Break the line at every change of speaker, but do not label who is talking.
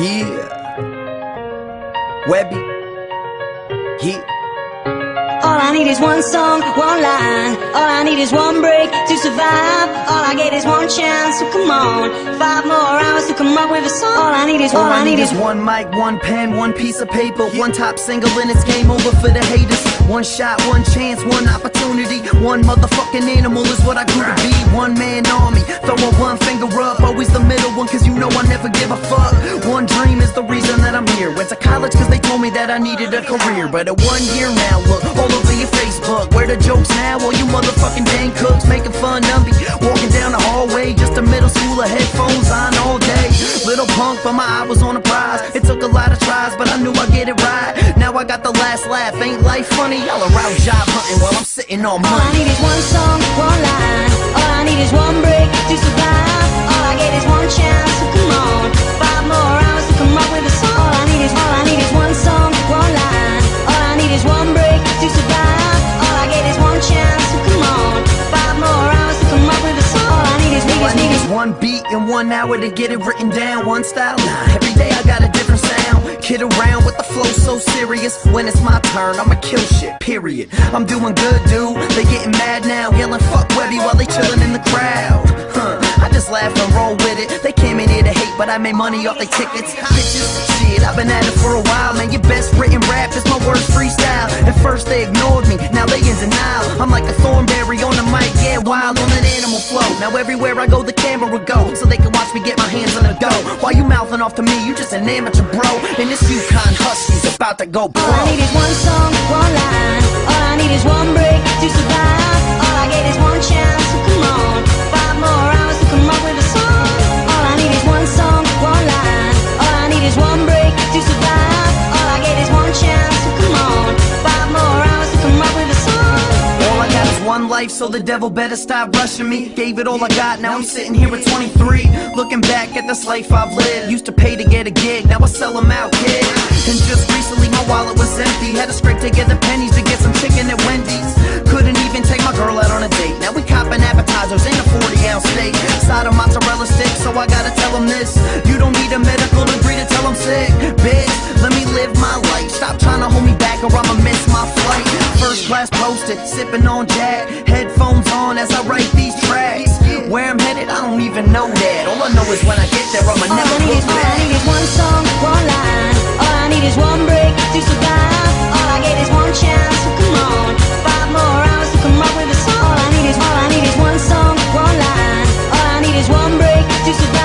Yeah. Webby. Yeah.
All I need is one song, one line. All I need is one break to survive. All I get is one chance, so come on. 5 more hours to come up with a song. All I need is
one mic, one pen, one piece of paper, one top single, and it's game over for the haters. One shot, one chance, one opportunity. One motherfucking animal is what I grew to be. One man army, throwing one finger up. Always the middle one, cause you know I never give a fuck. One dream is the reason that I'm here. Went to college cause they told me that I needed a career. But at 1 year now, look, all over your Facebook. Where the jokes now? All you motherfucking dang cooks making fun of me. Walking down the hallway, just a middle schooler, headphones on all day. Little punk, but my eye was on the prize. It took a lot of tries, but I knew I'd get it right. Now I got the last laugh. Ain't life funny? Y'all are out job hunting while I'm sitting on money.
All I need is one song, one line. All I need is one break to survive. All I get is one chance, so come on. 5 more hours to come up with a song. All I need is one song, one line. All I need is one break to survive. All I get is one chance, so come on. 5 more hours to come up with a song. All I need is
one beat and 1 hour to get it written down. One style, nah, every day I got a different sound. Kid around with the flow so serious. When it's my turn, I'ma kill shit, period. I'm doing good, dude. They getting mad now, yelling fuck Webby while they chillin' in the crowd. I just laugh and roll with it. They came in here to hate, but I made money off their tickets. Bitches, shit, I've been at it for a while, man. Your best written rap is my worst freestyle. At first they ignored me, now they in denial. I'm like a thornberry on the mic, yeah, wild on an animal flow. Now everywhere I go, the camera will go, so they can watch me get my hands on the dough. While you mouthing off to me, you just an amateur bro. And this UConn Huskies about to go pro.
All I need is one song, one line. All I need is one break to survive. All I get is one chance, so come on. 5 more hours to come up with a song. All I need is one song, one line. All I need is one break to survive. All I get is one chance, so come on. 5 more hours to come up with a song.
All I got is one life, so the devil better stop rushing me. Gave it all I got, now I'm sitting here at 23. Looking back at this life I've lived. Used to pay to get a gig, now I sell them out, kid. And just recently my wallet was empty. Had to scrape together pennies to get some chicken at Wendy's. Couldn't even take my girl out on a date. Now we copping appetizers in a 40-ounce steak. Side of mozzarella stick, so I gotta tell them this. You don't need a medical degree to tell I'm sick. Bitch, let me live my life. Stop trying to hold me back or I'ma miss my flight. First class posted, sipping on Jack. Headphones on as I write these tracks. Where I'm headed, I don't even know that. All I know is when I get there, I'ma never look back.
All I need is one song, one line. All I need is one break to survive. All I get is one chance, so come on. 5 more hours to come up with a song. All I need is one song, one line. All I need is one break to survive.